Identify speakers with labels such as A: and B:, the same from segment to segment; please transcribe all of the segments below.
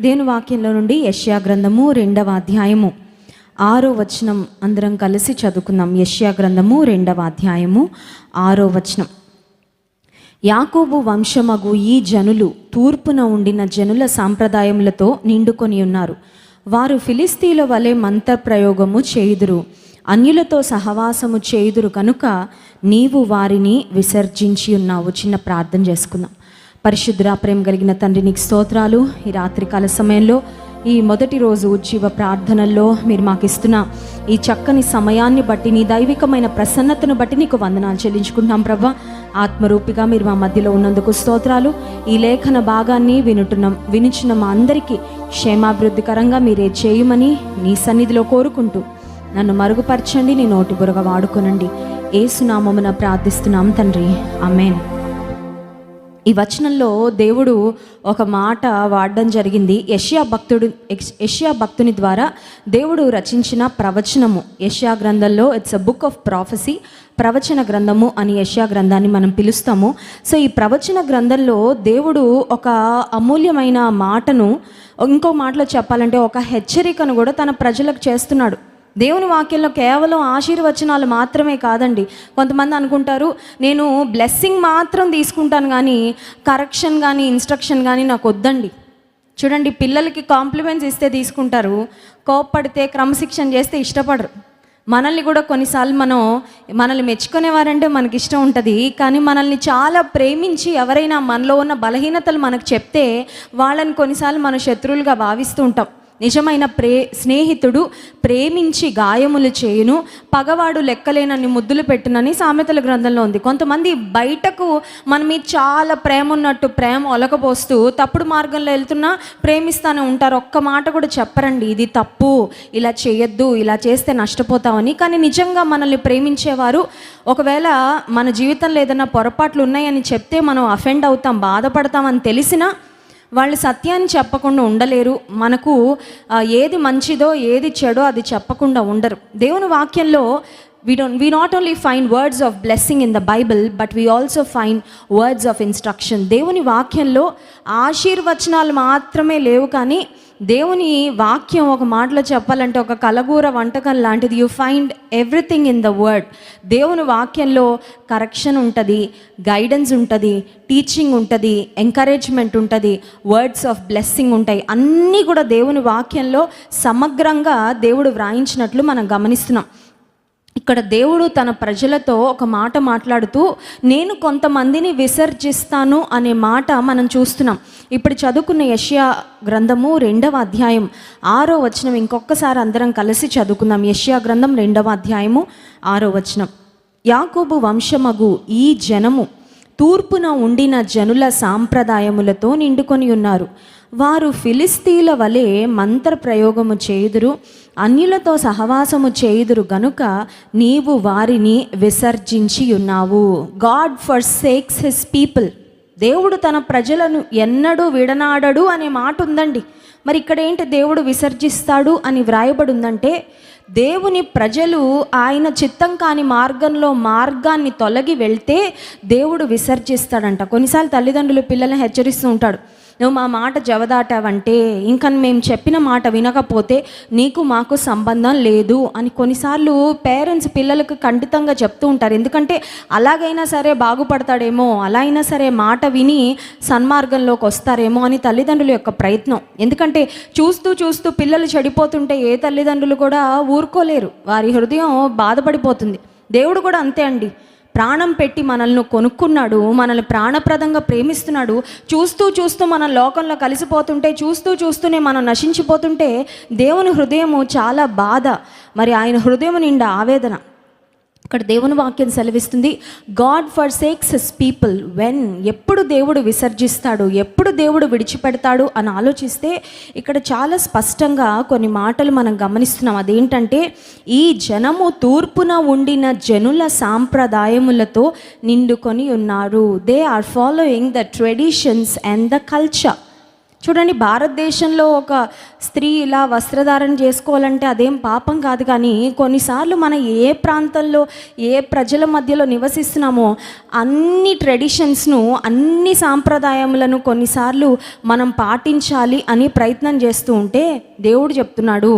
A: దేవుని వాక్యంలో నుండి యెషయా గ్రంథము 2వ అధ్యాయము 6వ వచనం అందరం కలిసి చదువుకుందాం. యెషయా గ్రంథము 2వ అధ్యాయము 6వ వచనం. యాకోబు వంశమగు ఈ జనులు తూర్పున ఉండిన జనుల సాంప్రదాయములతో నిండుకొని ఉన్నారు. వారు ఫిలిస్తీన్ల వలె మంత్రప్రయోగము చేయుదురు, అన్యులతో సహవాసము చేయుదురు కనుక నీవు వారిని విసర్జించి ఉన్నావు. చిన్న ప్రార్థన చేసుకుందాం. పరిశుద్ధ ప్రేమ కలిగిన తండ్రి, నీకు స్తోత్రాలు. ఈ రాత్రికాల సమయంలో ఈ మొదటి రోజు ఉజ్జీవ ప్రార్థనల్లో మీరు మాకు ఇస్తున్న ఈ చక్కని సమయాన్ని బట్టి, నీ దైవికమైన ప్రసన్నతను బట్టి నీకు వందనాలు చెల్లించుకుంటున్నాం ప్రభా. ఆత్మరూపిగా మీరు మా మధ్యలో ఉన్నందుకు స్తోత్రాలు. ఈ లేఖన భాగాన్ని వినిచిన మా అందరికీ క్షేమాభివృద్ధికరంగా మీరే చేయమని నీ సన్నిధిలో కోరుకుంటూ నన్ను మరుగుపరచండి, నీ నోటి బురగ వాడుకొనండి. యేసునామమున ప్రార్థిస్తున్నాం తండ్రి, ఆమేన్. ఈ వచనంలో దేవుడు ఒక మాట వాడడం జరిగింది. యెషయా భక్తుని ద్వారా దేవుడు రచించిన ప్రవచనము. యెషయా గ్రంథంలో it's a book of prophecy, ప్రవచన గ్రంథము అని యెషయా గ్రంథాన్ని మనం పిలుస్తాము. సో ఈ ప్రవచన గ్రంథంలో దేవుడు ఒక అమూల్యమైన మాటను, ఇంకో మాటలో చెప్పాలంటే ఒక హెచ్చరికను కూడా తన ప్రజలకు చేస్తున్నాడు. దేవుని వాక్యంలో కేవలం ఆశీర్వచనాలు మాత్రమే కాదండి. కొంతమంది అనుకుంటారు, నేను బ్లెస్సింగ్ మాత్రం తీసుకుంటాను కానీ కరెక్షన్ కానీ ఇన్స్ట్రక్షన్ కానీ నాకు వద్దండి. చూడండి, పిల్లలకి కాంప్లిమెంట్స్ ఇస్తే తీసుకుంటారు, కోప్పడితే క్రమశిక్షణ చేస్తే ఇష్టపడరు. మనల్ని కూడా కొన్నిసార్లు మనల్ని మెచ్చుకునేవారంటే మనకి ఇష్టం ఉంటుంది, కానీ మనల్ని చాలా ప్రేమించి ఎవరైనా మనలో ఉన్న బలహీనతలు మనకు చెప్తే వాళ్ళని కొన్నిసార్లు మన శత్రువులుగా భావిస్తూ ఉంటాం. నిజమైన స్నేహితుడు ప్రేమించి గాయములు చేయును, పగవాడు లెక్కలేనని ముద్దులు పెట్టునని సామెతల గ్రంథంలో ఉంది. కొంతమంది బయటకు మన మీద చాలా ప్రేమ ఉన్నట్టు ప్రేమ ఒలకపోస్తూ తప్పుడు మార్గంలో వెళ్తున్నా ప్రేమిస్తూనే ఉంటారు. ఒక్క మాట కూడా చెప్పరండి, ఇది తప్పు, ఇలా చేయొద్దు, ఇలా చేస్తే నష్టపోతామని. కానీ నిజంగా మనల్ని ప్రేమించేవారు ఒకవేళ మన జీవితంలో ఏదైనా పొరపాట్లు ఉన్నాయని చెప్తే మనం అఫెండ్ అవుతాం, బాధపడతామని తెలిసినా వాళ్ళు సత్యాన్ని చెప్పకుండా ఉండలేరు. మనకు ఏది మంచిదో ఏది చెడో అది చెప్పకుండా ఉండరు. దేవుని వాక్యంలో we not only find words of blessing in the Bible, but we also find words of instruction. దేవుని వాక్యంలో ఆశీర్వచనాలు మాత్రమే లేవు, కానీ దేవుని వాక్యం ఒక మాటలో చెప్పాలంటే ఒక కలగూర వంటకం లాంటిది. You find everything in the word. దేవుని వాక్యంలో కరెక్షన్ ఉంటుంది, గైడెన్స్ ఉంటుంది, టీచింగ్ ఉంటుంది, ఎంకరేజ్మెంట్ ఉంటుంది, వర్డ్స్ ఆఫ్ బ్లెస్సింగ్ ఉంటాయి. అన్నీ కూడా దేవుని వాక్యంలో సమగ్రంగా దేవుడు వ్రాయించినట్లు మనం గమనిస్తున్నాం. ఇక్కడ దేవుడు తన ప్రజలతో ఒక మాట మాట్లాడుతూ నేను కొంతమందిని విసర్జిస్తాను అనే మాట మనం చూస్తున్నాం. ఇప్పుడు చదువుకున్న యెషయా గ్రంథము 2వ అధ్యాయం 6వ వచనం ఇంకొకసారి అందరం కలిసి చదువుకుందాం. యెషయా గ్రంథం 2వ అధ్యాయము 6వ వచనం. యాకోబు వంశమగు ఈ జనము తూర్పున ఉండిన జనుల సాంప్రదాయములతో నిండుకొని ఉన్నారు. వారు ఫిలిస్తీన్ల వలె మంత్రప్రయోగము చేయుదురు, అన్యులతో సహవాసము చేయుదురు గనుక నీవు వారిని విసర్జించి ఉన్నావు. God forsakes his people. దేవుడు తన ప్రజలను ఎన్నడూ విడనాడడు అనే మాట ఉందండి. మరి ఇక్కడ ఏంటి దేవుడు విసర్జిస్తాడు అని వ్రాయబడి ఉందంటే, దేవుని ప్రజలు ఆయన చిత్తం కాని మార్గాన్ని తొలగి వెళ్తే దేవుడు విసర్జిస్తాడంట. కొన్నిసార్లు తల్లిదండ్రులు పిల్లల్ని హెచ్చరిస్తూ ఉంటాడు, నువ్వు మా మాట జవదాటావంటే, ఇంకా మేము చెప్పిన మాట వినకపోతే నీకు మాకు సంబంధం లేదు అని కొన్నిసార్లు పేరెంట్స్ పిల్లలకు ఖండితంగా చెప్తూ ఉంటారు. ఎందుకంటే అలాగైనా సరే బాగుపడతాడేమో, అలా అయినా సరే మాట విని సన్మార్గంలోకి వస్తారేమో అని తల్లిదండ్రుల యొక్క ప్రయత్నం. ఎందుకంటే చూస్తూ పిల్లలు చెడిపోతుంటే ఏ తల్లిదండ్రులు కూడా ఊరుకోలేరు, వారి హృదయం బాధపడిపోతుంది. దేవుడు కూడా అంతే అండి. ప్రాణం పెట్టి మనల్ని కొనుక్కున్నాడు, మనల్ని ప్రాణప్రదంగా ప్రేమిస్తున్నాడు. చూస్తూ మనం లోకంలో కలిసిపోతుంటే, చూస్తూనే మనం నశించిపోతుంటే దేవుని హృదయము చాలా బాధ, మరి ఆయన హృదయం నిండా ఆవేదన. ఇక్కడ దేవుని వాక్యం సెలవిస్తుంది, God forsakes his people when. ఎప్పుడు దేవుడు విసర్జిస్తాడు, ఎప్పుడు దేవుడు విడిచిపెడతాడు అని ఆలోచిస్తే ఇక్కడ చాలా స్పష్టంగా కొన్ని మాటలు మనం గమనిస్తున్నాం. అదేంటంటే, ఈ జనము తూర్పున ఉండిన జనుల సాంప్రదాయములతో నిండుకొని ఉన్నారు. They are following the traditions and the culture. చూడండి, భారతదేశంలో ఒక స్త్రీ ఇలా వస్త్రధారణ చేసుకోవాలంటే అదేం పాపం కాదు. కానీ కొన్నిసార్లు మనం ఏ ప్రాంతంలో ఏ ప్రజల మధ్యలో నివసిస్తున్నామో అన్ని ట్రెడిషన్స్ను, అన్ని సాంప్రదాయములను కొన్నిసార్లు మనం పాటించాలి అని ప్రయత్నం చేస్తూ ఉంటే దేవుడు చెప్తున్నాడు,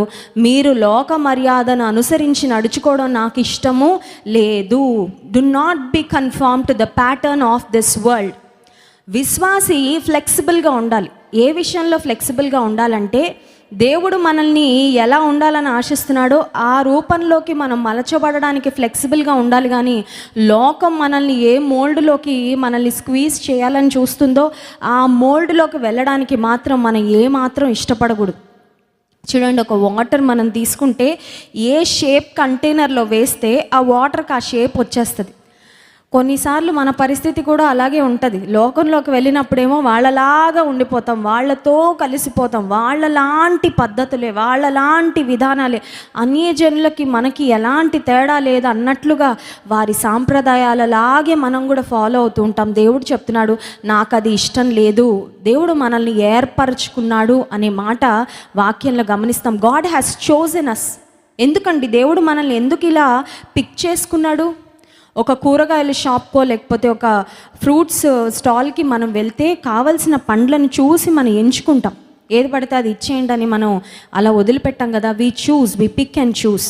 A: మీరు లోక మర్యాదను అనుసరించి నడుచుకోవడం నాకు ఇష్టము లేదు. Do not be confirm to the pattern of this world. విశ్వాసి ఫ్లెక్సిబుల్గా ఉండాలి. ఏ విషయంలో ఫ్లెక్సిబుల్గా ఉండాలంటే, దేవుడు మనల్ని ఎలా ఉండాలని ఆశిస్తున్నాడో ఆ రూపంలోకి మనం మలచబడడానికి ఫ్లెక్సిబుల్గా ఉండాలి. కానీ లోకం మనల్ని ఏ మోల్డ్లోకి మనల్ని స్క్వీజ్ చేయాలని చూస్తుందో ఆ మోల్డ్లోకి వెళ్ళడానికి మాత్రం మనం ఏమాత్రం ఇష్టపడకూడదు. చూడండి, ఒక వాటర్ మనం తీసుకుంటే ఏ షేప్ కంటైనర్లో వేస్తే ఆ వాటర్కి ఆ షేప్ వచ్చేస్తుంది. కొన్నిసార్లు మన పరిస్థితి కూడా అలాగే ఉంటుంది. లోకంలోకి వెళ్ళినప్పుడేమో వాళ్ళలాగా ఉండిపోతాం, వాళ్ళతో కలిసిపోతాం, వాళ్ళలాంటి పద్ధతులే, వాళ్ళలాంటి విధానాలే, అన్యజనులకి మనకి ఎలాంటి తేడా లేదు అన్నట్లుగా వారి సాంప్రదాయాలలాగే మనం కూడా ఫాలో అవుతూ ఉంటాం. దేవుడు చెప్తున్నాడు, నాకు అది ఇష్టం లేదు. దేవుడు మనల్ని ఏర్పరచుకున్నాడు అనే మాట వాక్యంలో గమనిస్తాం. గాడ్ హ్యాస్ చోజన్ అస్. ఎందుకండి దేవుడు మనల్ని ఎందుకు ఇలా పిక్ చేసుకున్నాడు? ఒక కూరగాయల షాప్కో లేకపోతే ఒక ఫ్రూట్స్ స్టాల్కి మనం వెళ్తే కావలసిన పండ్లను చూసి మనం ఎంచుకుంటాం. ఏది పడితే అది ఇచ్చేయండి అని మనం అలా వదిలిపెట్టాం కదా. వి పిక్ అండ్ చూస్.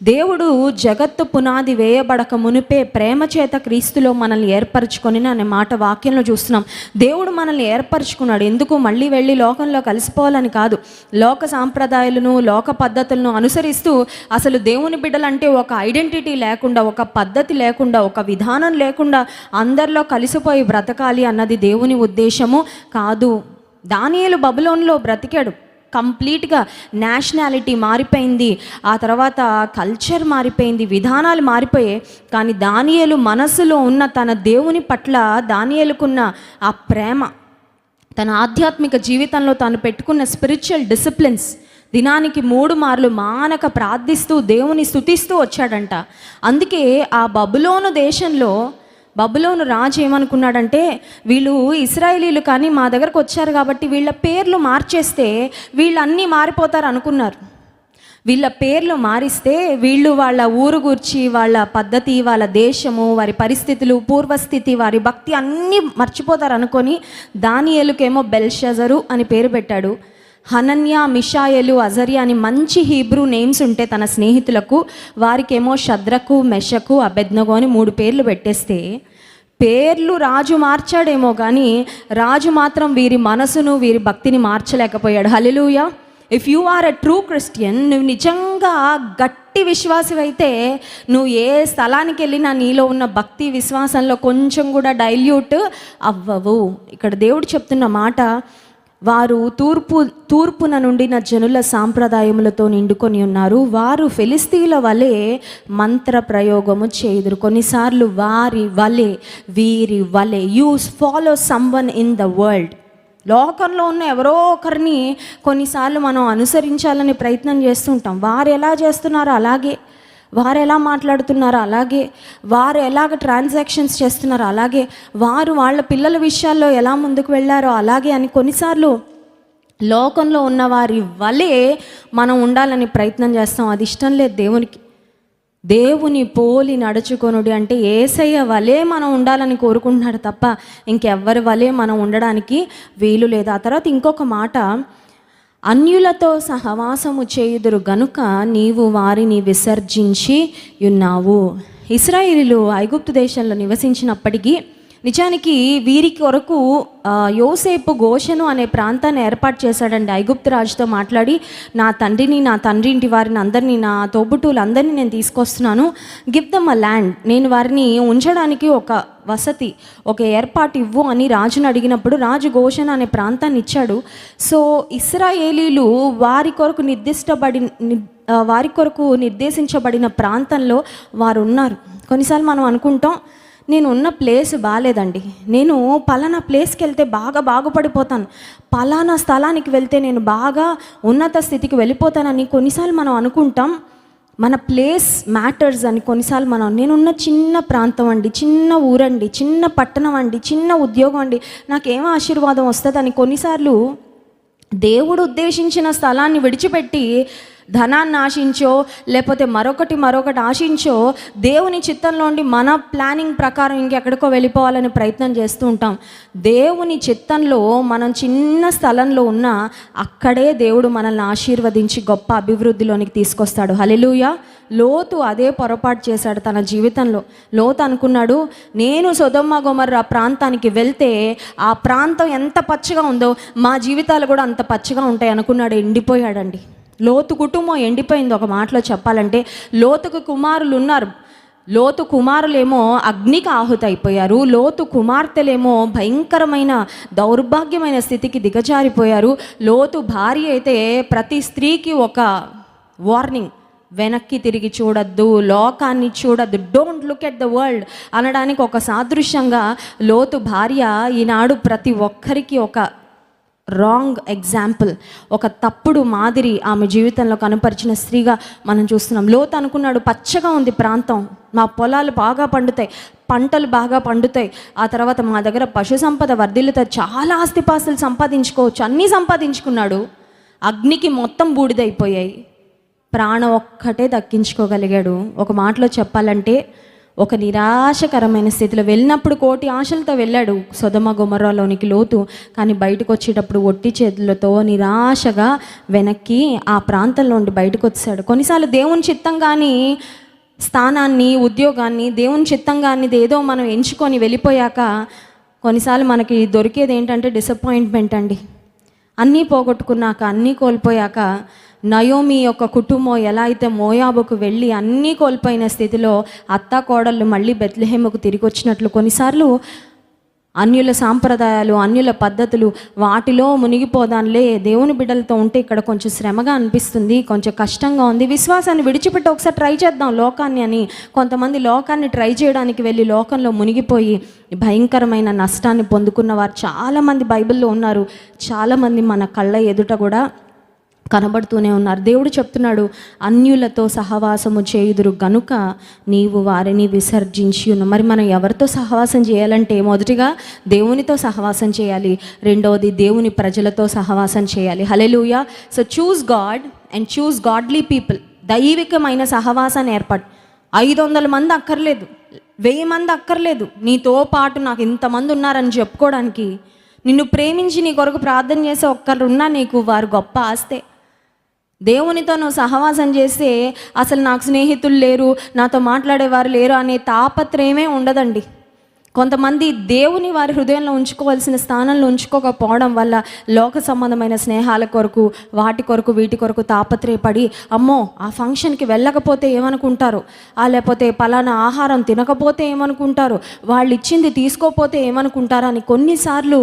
A: దేవుడు జగత్తు పునాది వేయబడక మునిపే ప్రేమ చేత క్రీస్తులో మనల్ని ఏర్పరచుకొని అనే మాట వాక్యంలో చూస్తున్నాం. దేవుడు మనల్ని ఏర్పరచుకున్నాడు. ఎందుకు? మళ్ళీ వెళ్ళి లోకంలో కలిసిపోవాలని కాదు. లోక సాంప్రదాయాలను, లోక పద్ధతులను అనుసరిస్తూ అసలు దేవుని బిడ్డలంటే ఒక ఐడెంటిటీ లేకుండా, ఒక పద్ధతి లేకుండా, ఒక విధానం లేకుండా అందరిలో కలిసిపోయి బ్రతకాలి అన్నది దేవుని ఉద్దేశము కాదు. దానియేలు బబులోన్లో బ్రతికాడు. కంప్లీట్గా నేషనాలిటీ మారిపోయింది, ఆ తర్వాత కల్చర్ మారిపోయింది, విధానాలు మారిపోయాయి. కానీ దానియేలు మనసులో ఉన్న తన దేవుని పట్ల దానియేలుకున్న ఆ ప్రేమ, తన ఆధ్యాత్మిక జీవితంలో తాను పెట్టుకున్న స్పిరిచువల్ డిసిప్లిన్స్, దినానికి 3 మార్లు మానక ప్రార్థిస్తూ దేవుని స్తుతిస్తూ వచ్చాడంట. అందుకే ఆ బబులోను దేశంలో బబులోను రాజు ఏమనుకున్నాడంటే, వీళ్ళు ఇశ్రాయేలీలు కానీ మా దగ్గరకు వచ్చారు కాబట్టి వీళ్ళ పేర్లు మార్చేస్తే వీళ్ళన్నీ మారిపోతారు అనుకున్నారు. వీళ్ళ పేర్లు మారిస్తే వీళ్ళు వాళ్ళ ఊరు గూర్చి, వాళ్ళ పద్ధతి, వాళ్ళ దేశము, వారి పరిస్థితులు, పూర్వస్థితి, వారి భక్తి అన్నీ మర్చిపోతారు అనుకొని దానియేలుకేమో బెల్షజరు అని పేరు పెట్టాడు. హనన్యా, మిషాయలు, అజర్యా అని మంచి హీబ్రూ నేమ్స్ ఉంటే తన స్నేహితులకు, వారికేమో షద్రకు, మెషకు, అబెద్నగో అని 3 పేర్లు పెట్టేస్తే, పేర్లు రాజు మార్చాడేమో కానీ రాజు మాత్రం వీరి మనసును, వీరి భక్తిని మార్చలేకపోయాడు. Hallelujah. If you are a true Christian, నువ్వు నిజంగా గట్టి విశ్వాసమైతే నువ్వు ఏ స్థలానికి వెళ్ళినా నీలో ఉన్న భక్తి విశ్వాసంలో కొంచెం కూడా డైల్యూట్ అవ్వవు. ఇక్కడ దేవుడు చెప్తున్న మాట, వారు తూర్పున నుండిన జనుల సాంప్రదాయములతో నిండుకొని ఉన్నారు. వారు ఫిలిస్తీన్ల వలె మంత్ర ప్రయోగము చేయుదురు. కొన్నిసార్లు వారి వలె, వీరి వలె, you follow someone in the world. లోకంలో ఉన్న ఎవరో ఒకరిని కొన్నిసార్లు మనం అనుసరించాలని ప్రయత్నం చేస్తుంటాం. వారు ఎలా చేస్తున్నారో అలాగే, వారు ఎలా మాట్లాడుతున్నారో అలాగే, వారు ఎలాగ ట్రాన్సాక్షన్స్ చేస్తున్నారో అలాగే, వారు వాళ్ళ పిల్లల విషయాల్లో ఎలా ముందుకు వెళ్ళారో అలాగే అని కొన్నిసార్లు లోకంలో ఉన్న వారి వలె మనం ఉండాలని ప్రయత్నం చేస్తాం. అది ఇష్టం లేదు దేవునికి. దేవుని పోలి నడుచుకొనుడి అంటే యేసయ్య వలె మనం ఉండాలని కోరుకుంటున్నాడు తప్ప ఇంకెవ్వరి వలె మనం ఉండడానికి వీలు లేదు. ఆ తర్వాత ఇంకొక మాట, అన్యులతో సహవాసము చేయుదురు గనుక నీవు వారిని విసర్జించి ఉన్నావు. ఇశ్రాయేలీయులు ఐగుప్తు దేశంలో నివసించినప్పటికీ నిజానికి వీరి కొరకు యోసేపు గోషెను అనే ప్రాంతాన్ని ఏర్పాటు చేశాడండి. ఐగుప్తు రాజుతో మాట్లాడి, నా తండ్రిని, నా తండ్రి ఇంటి వారిని అందరినీ, నా తోబుట్టువులందరినీ నేను తీసుకొస్తున్నాను, గివ్ దమ్ అ ల్యాండ్, నేను వారిని ఉంచడానికి ఒక వసతి, ఒక ఏర్పాటు ఇవ్వు అని రాజును అడిగినప్పుడు రాజు గోషెను అనే ప్రాంతాన్ని ఇచ్చాడు. సో ఇశ్రాయేలీలు వారి కొరకు నిర్దేశించబడిన ప్రాంతంలో వారు ఉన్నారు. కొన్నిసార్లు మనం అనుకుంటాం, నేను ఉన్న ప్లేస్ బాగాలేదండి, నేను పలానా ప్లేస్కి వెళ్తే బాగా బాగుపడిపోతాను, పలానా స్థలానికి వెళ్తే నేను బాగా ఉన్నత స్థితికి వెళ్ళిపోతానని కొన్నిసార్లు మనం అనుకుంటాం. మన ప్లేస్ మ్యాటర్స్ అని కొన్నిసార్లు నేనున్న చిన్న ప్రాంతం అండి, చిన్న ఊరండి, చిన్న పట్టణం అండి, చిన్న ఉద్యోగం అండి, నాకేం ఆశీర్వాదం వస్తుందని కొన్నిసార్లు దేవుడు ఉద్దేశించిన స్థలాన్ని విడిచిపెట్టి ధనాన్ని ఆశించో లేకపోతే మరొకటి ఆశించో దేవుని చిత్తంలోండి మన ప్లానింగ్ ప్రకారం ఇంకెక్కడికో వెళ్ళిపోవాలని ప్రయత్నం చేస్తూ ఉంటాం. దేవుని చిత్తంలో మనం చిన్న స్థలంలో ఉన్నా అక్కడే దేవుడు మనల్ని ఆశీర్వదించి గొప్ప అభివృద్ధిలోనికి తీసుకొస్తాడు. హల్లెలూయా. లోతు అదే పొరపాటు చేశాడు తన జీవితంలో. లోతు అనుకున్నాడు, నేను సొదొమ గొమొర్రా ప్రాంతానికి వెళ్తే ఆ ప్రాంతం ఎంత పచ్చగా ఉందో మా జీవితాలు కూడా అంత పచ్చగా ఉంటాయి అనుకున్నాడు. ఎండిపోయాడండి. లోతు కుటుంబం ఎండిపోయింది. ఒక మాటలో చెప్పాలంటే లోతుకు కుమారులు ఉన్నారు. లోతు కుమారులేమో అగ్నికి ఆహుతి అయిపోయారు. లోతు కుమార్తెలేమో భయంకరమైన దౌర్భాగ్యమైన స్థితికి దిగజారిపోయారు. లోతు భార్య అయితే ప్రతి స్త్రీకి ఒక వార్నింగ్, వెనక్కి తిరిగి చూడొద్దు, లోకాన్ని చూడొద్దు, don't look at the world అనడానికి ఒక సాదృశ్యంగా లోతు భార్య ఈనాడు ప్రతి ఒక్కరికి ఒక రాంగ్ ఎగ్జాంపుల్, ఒక తప్పుడు మాదిరి ఆమె జీవితంలో కనపరిచిన స్త్రీగా మనం చూస్తున్నాం. లోతు అనుకున్నాడు, పచ్చగా ఉంది ప్రాంతం, మా పొలాలు బాగా పండుతాయి, పంటలు బాగా పండుతాయి, ఆ తర్వాత మా దగ్గర పశు సంపద వర్ధిల్లుతాయి, చాలా ఆస్తిపాస్తులు సంపాదించుకోవచ్చు, అన్నీ సంపాదించుకున్నాడు. అగ్నికి మొత్తం బూడిదైపోయాయి. ప్రాణం ఒక్కటే దక్కించుకోగలిగాడు. ఒక మాటలో చెప్పాలంటే ఒక నిరాశకరమైన స్థితిలో వెళ్ళినప్పుడు కోటి ఆశలతో వెళ్ళాడు సొదొమ గొమొర్రాలోనికి లోతు. కానీ బయటకు వచ్చేటప్పుడు ఒట్టి చేతులతో నిరాశగా వెనక్కి ఆ ప్రాంతంలో ఉండి బయటకు వచ్చాడు. కొన్నిసార్లు దేవుని చిత్తంగాని స్థానాన్ని, ఉద్యోగాన్ని, దేవుని చిత్తంగాని ఏదో మనం ఎంచుకొని వెళ్ళిపోయాక కొన్నిసార్లు మనకి దొరికేది ఏంటంటే డిసప్పాయింట్మెంట్ అండి. అన్నీ పోగొట్టుకున్నాక, అన్నీ కోల్పోయాక నయోమి యొక్క కుటుంబం ఎలా అయితే మోయాబుకు వెళ్ళి అన్నీ కోల్పోయిన స్థితిలో అత్తా కోడళ్ళు మళ్ళీ బెత్లెహేముకు తిరిగి వచ్చినట్లు కొన్నిసార్లు అన్యుల సాంప్రదాయాలు, అన్యుల పద్ధతులు వాటిలో మునిగిపోదాంలే, దేవుని బిడ్డలతో ఉంటే ఇక్కడ కొంచెం శ్రమగా అనిపిస్తుంది, కొంచెం కష్టంగా ఉంది, విశ్వాసాన్ని విడిచిపెట్టి ఒకసారి ట్రై చేద్దాం లోకాన్ని అని కొంతమంది లోకాన్ని ట్రై చేయడానికి వెళ్ళి లోకంలో మునిగిపోయి భయంకరమైన నష్టాన్ని పొందుకున్న వారు చాలామంది బైబిల్లో ఉన్నారు. చాలామంది మన కళ్ళ ఎదుట కూడా కనబడుతూనే ఉన్నారు. దేవుడు చెప్తున్నాడు, అన్యులతో సహవాసము చేయుదురు గనుక నీవు వారిని విసర్జించి ఉన్న. మరి మనం ఎవరితో సహవాసం చేయాలంటే మొదటిగా దేవునితో సహవాసం చేయాలి, రెండవది దేవుని ప్రజలతో సహవాసం చేయాలి. Hallelujah. So choose God and choose godly people. దైవికమైన సహవాసాన్ని ఏర్పాటు. 500 మంది అక్కర్లేదు, 1000 మంది అక్కర్లేదు, నీతో పాటు నాకు ఇంతమంది ఉన్నారని చెప్పుకోవడానికి. నిన్ను ప్రేమించి నీ కొరకు ప్రార్థన చేసే ఒక్కరున్నా నీకు వారు గొప్ప ఆస్తే. దేవునితో నువ్వు సహవాసం చేస్తే అసలు నాకు స్నేహితులు లేరు, నాతో మాట్లాడేవారు లేరు అనే తాపత్రయమే ఉండదండి. కొంతమంది దేవుని వారి హృదయంలో ఉంచుకోవాల్సిన స్థానంలో ఉంచుకోకపోవడం వల్ల లోక సంబంధమైన స్నేహాల కొరకు, వాటి కొరకు, వీటి కొరకు తాపత్రయపడి అమ్మో ఆ ఫంక్షన్కి వెళ్ళకపోతే ఏమనుకుంటారు, లేకపోతే పలానా ఆహారం తినకపోతే ఏమనుకుంటారు, వాళ్ళు ఇచ్చింది తీసుకోపోతే ఏమనుకుంటారు అని కొన్నిసార్లు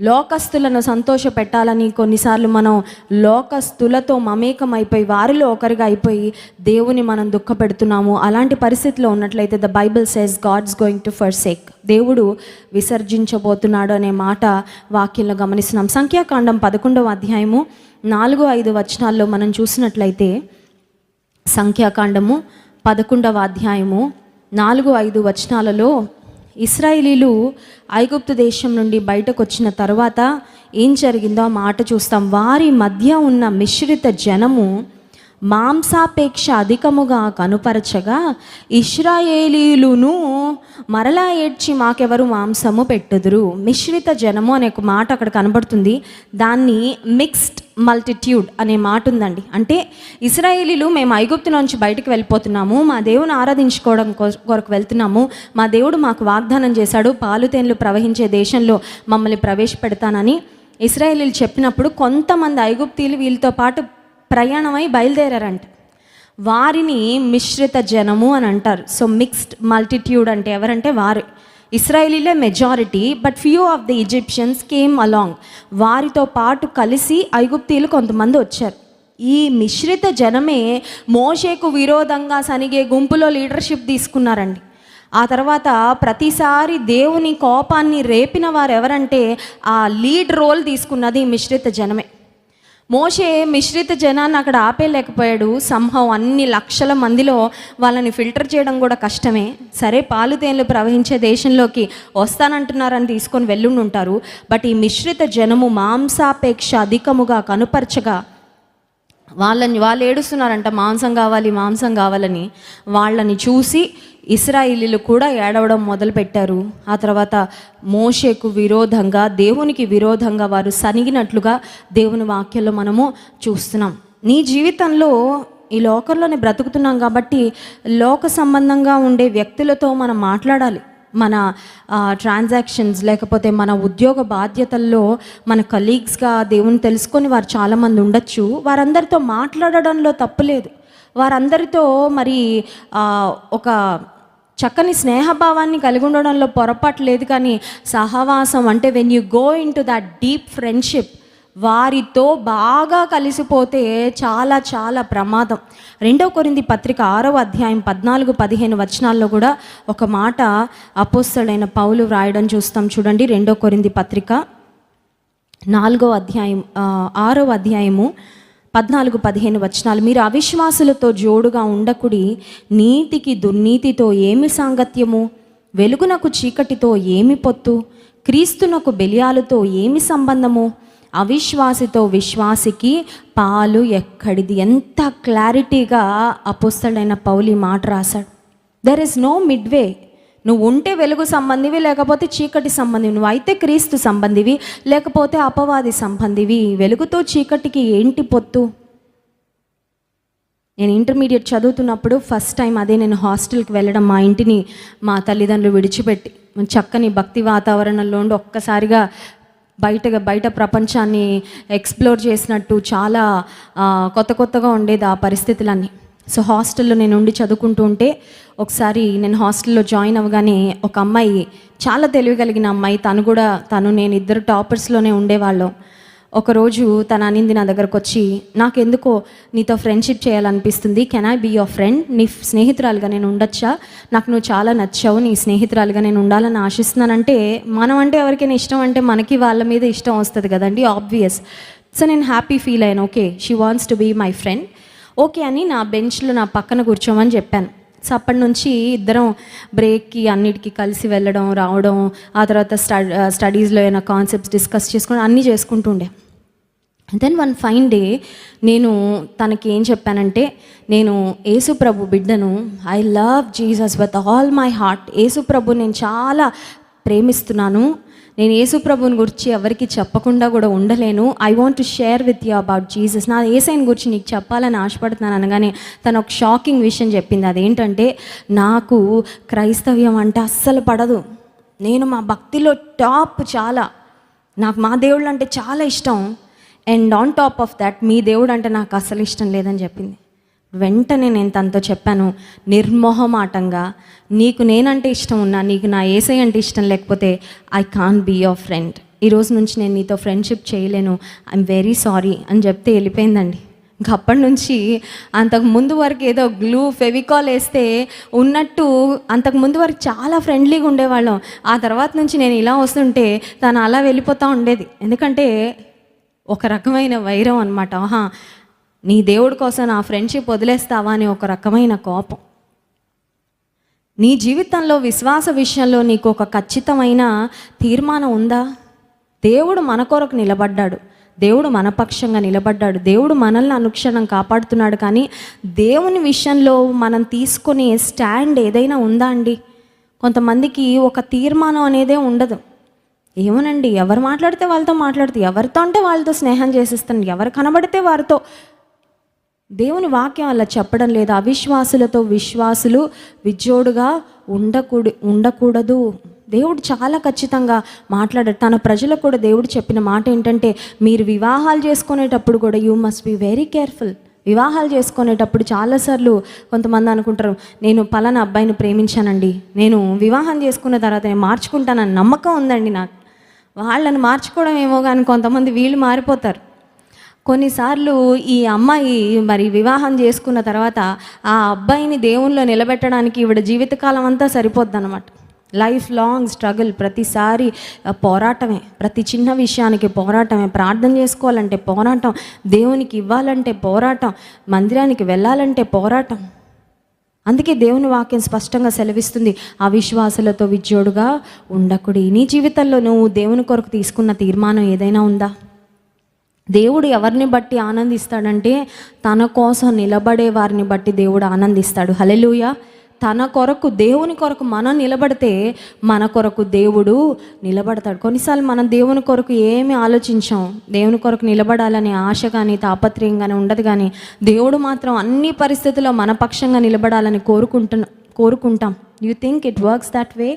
A: లోకస్తులను సంతోష పెట్టాలని కొన్నిసార్లు మనం లోకస్తులతో మమేకం అయిపోయి వారిలో ఒకరిగా అయిపోయి దేవుని మనం దుఃఖపెడుతున్నాము. అలాంటి పరిస్థితిలో ఉన్నట్లయితే the Bible says God's going to forsake, దేవుడు విసర్జించబోతున్నాడు అనే మాట వాక్యంలో గమనిస్తున్నాం. సంఖ్యాకాండం 11వ అధ్యాయము 4-5 వచనాల్లో మనం చూసినట్లయితే, సంఖ్యాకాండము 11వ అధ్యాయము 4-5 వచనాలలో ఇశ్రాయేలీలు ఐగుప్తు దేశం నుండి బయటకు వచ్చిన తర్వాత ఏం జరిగిందో ఆ మాట చూస్తాం. వారి మధ్య ఉన్న మిశ్రిత జనము మాంసాపేక్ష అధికముగా కనుపరచగా ఇశ్రాయేలీయులను మరలా ఏడ్చి మాకెవరు మాంసము పెట్టుదురు. మిశ్రిత జనము అనే ఒక మాట అక్కడ కనబడుతుంది. దాన్ని మిక్స్డ్ మల్టిట్యూడ్ అనే మాట ఉందండి. అంటే ఇశ్రాయేలీలు మేము ఐగుప్తు నుంచి బయటకు వెళ్ళిపోతున్నాము, మా దేవుని ఆరాధించుకోవడం కొరకు వెళ్తున్నాము, మా దేవుడు మాకు వాగ్దానం చేశాడు పాలుతేన్లు ప్రవహించే దేశంలో మమ్మల్ని ప్రవేశపెడతానని ఇశ్రాయేలీలు చెప్పినప్పుడు కొంతమంది ఐగుప్తీయులు వీళ్ళతో పాటు ప్రయాణమై బయలుదేరారంట. వారిని మిశ్రిత జనము అని అంటారు. సో మిక్స్డ్ మల్టిట్యూడ్ అంటే ఎవరంటే వారు ఇశ్రాయేలీలే majority, but few of the Egyptians came along. వారితో పాటు కలిసి ఐగుప్తీయులు కొంతమంది వచ్చారు. ఈ మిశ్రిత జనమే మోషేకు విరోధంగా సనిగే గుంపులో లీడర్షిప్ తీసుకున్నారండి. ఆ తర్వాత ప్రతిసారి దేవుని కోపాన్ని రేపిన వారు ఎవరంటే ఆ లీడ్ రోల్ తీసుకున్నది మిశ్రిత జనమే. మోషే మిశ్రిత జనాన్ని అక్కడ ఆపేయలేకపోయాడు. సంహం అన్ని లక్షల మందిలో వాళ్ళని ఫిల్టర్ చేయడం కూడా కష్టమే. సరే, పాలు తేనెలు ప్రవహించే దేశంలోకి వస్తానంటున్నారని తీసుకొని వెళ్ళుండి ఉంటారు. బట్ ఈ మిశ్రిత జనము మాంసాపేక్ష అధికముగా కనుపరచగా వాళ్ళు ఏడుస్తున్నారంట, మాంసం కావాలి మాంసం కావాలని. వాళ్ళని చూసి ఇశ్రాయేలీలు కూడా ఏడవడం మొదలుపెట్టారు. ఆ తర్వాత మోషేకు విరోధంగా, దేవునికి విరోధంగా వారు సనిగినట్లుగా దేవుని వాక్యంలో మనము చూస్తున్నాం. నీ జీవితంలో ఈ లోకంలోనే బ్రతుకుతున్నాం కాబట్టి లోక సంబంధంగా ఉండే వ్యక్తులతో మనం మాట్లాడాలి. మన ట్రాన్సాక్షన్స్ లేకపోతే మన ఉద్యోగ బాధ్యతల్లో మన కలీగ్స్గా దేవుని తెలుసుకొని వారు చాలామంది ఉండొచ్చు. వారందరితో మాట్లాడడంలో తప్పులేదు. వారందరితో మరి ఒక చక్కని స్నేహభావాన్ని కలిగి ఉండడంలో పొరపాటు లేదు. కానీ సహవాసం అంటే when you go in to that deep friendship, వారితో బాగా కలిసిపోతే చాలా చాలా ప్రమాదం. 2 కొరింథీ పత్రిక 6వ అధ్యాయం 14-15 వచనాల్లో కూడా ఒక మాట అపోస్తలుడైన పౌలు వ్రాయడం చూస్తాం. చూడండి, 2 కొరింథీ పత్రిక 4వ అధ్యాయం 6వ అధ్యాయము 14-15 వచనాలు. మీరు అవిశ్వాసులతో జోడుగా ఉండకుడి, నీతికి దుర్నీతితో ఏమి సాంగత్యము, వెలుగునకు చీకటితో ఏమి పొత్తు, క్రీస్తునకు బెలియాలతో ఏమి సంబంధము, అవిశ్వాసితో విశ్వాసికి పాలు ఎక్కడిది. ఎంత క్లారిటీగా అపోస్తలుడైన పౌలు ఈ మాట రాశాడు. There is no midway. నువ్వు ఉంటే వెలుగు సంబంధివి, లేకపోతే చీకటి సంబంధివి. నువ్వు అయితే క్రీస్తు సంబంధివి, లేకపోతే అపవాది సంబంధివి. వెలుగుతో చీకటికి ఏంటి పొత్తు? నేను ఇంటర్మీడియట్ చదువుతున్నప్పుడు ఫస్ట్ టైం నేను హాస్టల్కి వెళ్ళడం, మా ఇంటిని మా తల్లిదండ్రులు విడిచిపెట్టి చక్కని భక్తి వాతావరణంలో ఉండి ఒక్కసారిగా బయట ప్రపంచాన్ని ఎక్స్ప్లోర్ చేసినట్టు చాలా కొత్తగా ఉండేది ఆ పరిస్థితులన్నీ. సో హాస్టల్లో నేను ఉండి చదువుకుంటూ ఉంటే ఒకసారి నేను హాస్టల్లో జాయిన్ అవ్వగానే ఒక అమ్మాయి, చాలా తెలివిగలిగిన అమ్మాయి, తను నేను ఇద్దరు టాపర్స్లోనే ఉండేవాళ్ళం. ఒకరోజు తను అనింది నా దగ్గరకు వచ్చి, నాకెందుకో నీతో ఫ్రెండ్షిప్ చేయాలనిపిస్తుంది, can I be your friend? నీ స్నేహితురాలుగా నేను ఉండొచ్చా? నాకు నువ్వు చాలా నచ్చావు, నీ స్నేహితురాలుగా నేను ఉండాలని ఆశిస్తున్నానంటే, మనం అంటే ఎవరికైనా ఇష్టం అంటే మనకి వాళ్ళ మీద ఇష్టం వస్తుంది కదండి, ఆబ్వియస్. సో నేను హ్యాపీ ఫీల్ అయ్యాను. Okay, she wants to be my friend. Okay అని నా బెంచ్లో నా పక్కన కూర్చోమని చెప్పాను. సో అప్పటి నుంచి ఇద్దరం బ్రేక్కి అన్నిటికీ కలిసి వెళ్ళడం రావడం, ఆ తర్వాత స్టడీస్లో ఏమైనా కాన్సెప్ట్స్ డిస్కస్ చేసుకోవడం అన్నీ చేసుకుంటూ ఉండే. దెన్ వన్ ఫైన్ డే నేను తనకి ఏం చెప్పానంటే, నేను యేసు ప్రభు బిడ్డను, I love Jesus with all my heart. Yesu ప్రభు నేను చాలా ప్రేమిస్తున్నాను. నేను యేసు ప్రభుని గురించి ఎవరికి చెప్పకుండా కూడా ఉండలేను. I want to share with you about Jesus. నా యేసయ్యని గురించి నీకు చెప్పాలని ఆశపడుతున్నాను అనగానే తను ఒక షాకింగ్ విషయం చెప్పింది. అదేంటంటే, నాకు క్రైస్తవ్యం అంటే అస్సలు పడదు, నేను మా భక్తిలో టాప్, చాలా నాకు మా దేవుళ్ళు అంటే చాలా ఇష్టం, and on top of that మీ దేవుడు అంటే నాకు అస్సలు ఇష్టం లేదని చెప్పింది. వెంటనే నేను తనతో చెప్పాను నిర్మోహమాటంగా, నీకు నేనంటే ఇష్టం ఉన్నా, నీకు నా యేసయ్య అంటే ఇష్టం లేకపోతే I can't be your friend. ఈరోజు నుంచి నేను నీతో ఫ్రెండ్షిప్ చేయలేను, ఐఎమ్ వెరీ సారీ అని చెప్తే వెళ్ళిపోయిందండి. ఇంక అప్పటి నుంచి అంతకు ముందు వరకు ఏదో గ్లూ ఫెవికాల్ వేస్తే ఉన్నట్టు అంతకు ముందు వరకు చాలా ఫ్రెండ్లీగా ఉండేవాళ్ళం. ఆ తర్వాత నుంచి నేను ఇలా వస్తుంటే తను అలా వెళ్ళిపోతూ ఉండేది. ఎందుకంటే ఒక రకమైన వైరం అనమాట. నీ దేవుడి కోసం నా ఫ్రెండ్షిప్ వదిలేస్తావా అని ఒక రకమైన కోపం. నీ జీవితంలో విశ్వాస విషయంలో నీకు ఒక ఖచ్చితమైన తీర్మానం ఉందా? దేవుడు మన కొరకు నిలబడ్డాడు, దేవుడు మన పక్షంగా నిలబడ్డాడు, దేవుడు మనల్ని అనుక్షణం కాపాడుతున్నాడు. కానీ దేవుని విషయంలో మనం తీసుకునే స్టాండ్ ఏదైనా ఉందా అండి? కొంతమందికి ఒక తీర్మానం అనేదే ఉండదు. ఏమోనండి, ఎవరు మాట్లాడితే వాళ్ళతో మాట్లాడితే, ఎవరితో అంటే వాళ్ళతో స్నేహం చేసేస్తాను, ఎవరు కనబడితే వారితో. దేవుని వాక్యం అలా చెప్పడం లేదు. అవిశ్వాసులతో విశ్వాసులు విజోడుగా ఉండకూడదు. దేవుడు చాలా ఖచ్చితంగా మాట్లాడాడు. తన ప్రజలకు కూడా దేవుడు చెప్పిన మాట ఏంటంటే, మీరు వివాహాలు చేసుకునేటప్పుడు కూడా you must be very careful. వివాహాలు చేసుకునేటప్పుడు చాలాసార్లు కొంతమంది అనుకుంటారు, నేను పలానా అబ్బాయిని ప్రేమించానండి, నేను వివాహం చేసుకున్న తర్వాత నేను మార్చుకుంటానని నమ్మకం ఉందండి నాకు. వాళ్ళని మార్చుకోవడం ఏమో కానీ కొంతమంది వీళ్ళు మారిపోతారు. కొన్నిసార్లు ఈ అమ్మాయి మరి వివాహం చేసుకున్న తర్వాత ఆ అబ్బాయిని దేవునిలో నిలబెట్టడానికి ఈవిడ జీవితకాలం అంతా సరిపోద్ది అనమాట. లైఫ్ లాంగ్ స్ట్రగుల్, ప్రతిసారి పోరాటమే, ప్రతి చిన్న విషయానికి పోరాటమే, ప్రార్థన చేసుకోవాలంటే పోరాటం, దేవునికి ఇవ్వాలంటే పోరాటం, మందిరానికి వెళ్ళాలంటే పోరాటం. అందుకే దేవుని వాక్యం స్పష్టంగా సెలవిస్తుంది, అవిశ్వాసులతో విజ్జోడుగా ఉండకుడి. నీ జీవితంలో నువ్వు దేవుని కొరకు తీసుకున్న తీర్మానం ఏదైనా ఉందా? దేవుడు ఎవరిని బట్టి ఆనందిస్తాడంటే తన కోసం నిలబడే వారిని బట్టి దేవుడు ఆనందిస్తాడు. హల్లెలూయా. తన కొరకు, దేవుని కొరకు మనం నిలబడితే మన కొరకు దేవుడు నిలబడతాడు. కొన్నిసార్లు మనం దేవుని కొరకు ఏమి ఆలోచించాం, దేవుని కొరకు నిలబడాలనే ఆశ కానీ తాపత్రయం కానీ ఉండదు, కానీ దేవుడు మాత్రం అన్ని పరిస్థితుల్లో మన పక్షంగా నిలబడాలని కోరుకుంటాం. You think it works that way?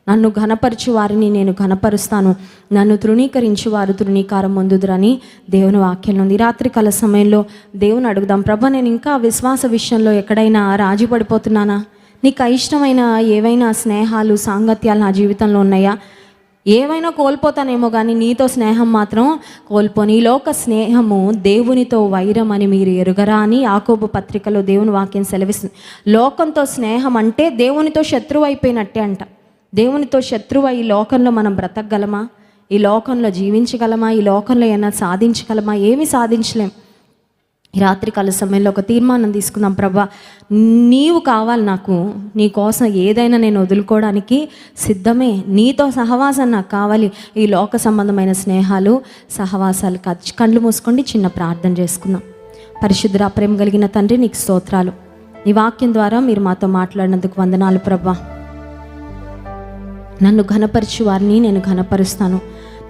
A: నన్ను ఘనపరచు వారిని నేను ఘనపరుస్తాను, నన్ను తృణీకరించు వారు తృణీకారం పొందుదురని దేవుని వాక్యం ఉంది. రాత్రి కాల సమయంలో దేవుని అడుగుదాం, ప్రభా నేను ఇంకా విశ్వాస విషయంలో ఎక్కడైనా రాజీ పడిపోతున్నానా? నీకు ఇష్టమైన ఏవైనా స్నేహాలు, సాంగత్యాలు నా జీవితంలో ఉన్నాయా? ఏవైనా కోల్పోతానేమో కానీ నీతో స్నేహం మాత్రం కోల్పోని. ఈ లోక స్నేహము దేవునితో వైరం అని మీరు ఎరుగరా అని యాకోబు పత్రికలో దేవుని వాక్యం సెలవిస్తుంది. లోకంతో స్నేహం అంటే దేవునితో శత్రువు అయిపోయినట్టే అంట. దేవునితో శత్రువు ఈ లోకంలో మనం బ్రతకగలమా? ఈ లోకంలో జీవించగలమా? ఈ లోకంలో ఏమైనా సాధించగలమా? ఏమీ సాధించలేం. ఈ రాత్రికాల సమయంలో ఒక తీర్మానం తీసుకుందాం, ప్రభా నీవు కావాలి నాకు, నీ కోసం ఏదైనా నేను వదులుకోవడానికి సిద్ధమే. నీతో సహవాసం నాకు కావాలి. ఈ లోక సంబంధమైన స్నేహాలు, సహవాసాలు కాదు. కళ్ళు మూసుకోండి, చిన్న ప్రార్థన చేసుకుందాం. పరిశుద్ధ ప్రేమ కలిగిన తండ్రి, నీకు స్తోత్రాలు. నీ వాక్యం ద్వారా మీరు మాతో మాట్లాడినందుకు వందనాలు ప్రభా. నన్ను ఘనపరిచి వారిని నేను ఘనపరుస్తాను,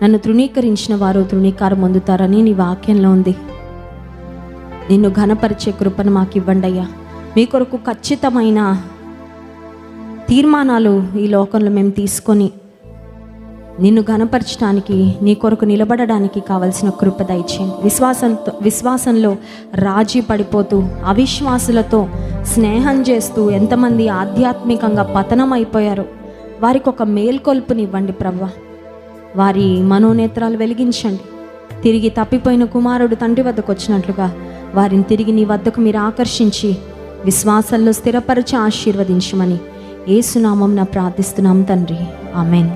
A: నన్ను తృణీకరించిన వారు తృణీకారం పొందుతారని నీ వాక్యంలో ఉంది. నిన్ను ఘనపరిచే కృపను మాకు ఇవ్వండి అయ్యా. మీ కొరకు ఖచ్చితమైన తీర్మానాలు ఈ లోకంలో మేము తీసుకొని నిన్ను ఘనపరచడానికి, నీ కొరకు నిలబడడానికి కావలసిన కృప దయచేయండి. విశ్వాసంలో రాజీ పడిపోతూ అవిశ్వాసులతో స్నేహం చేస్తూ ఎంతమంది ఆధ్యాత్మికంగా పతనం అయిపోయారో వారికి ఒక మేల్కొల్పునివ్వండి ప్రభా. వారి మనోనేత్రాలు వెలిగించండి. తిరిగి తప్పిపోయిన కుమారుడు తండ్రి వద్దకు వచ్చినట్లుగా వారిని తిరిగి నీ వద్దకు మీరు ఆకర్షించి విశ్వాసంలో స్థిరపరిచి ఆశీర్వదించమని యేసు నామమున ప్రార్థిస్తున్నాం తండ్రి. ఆమేన్.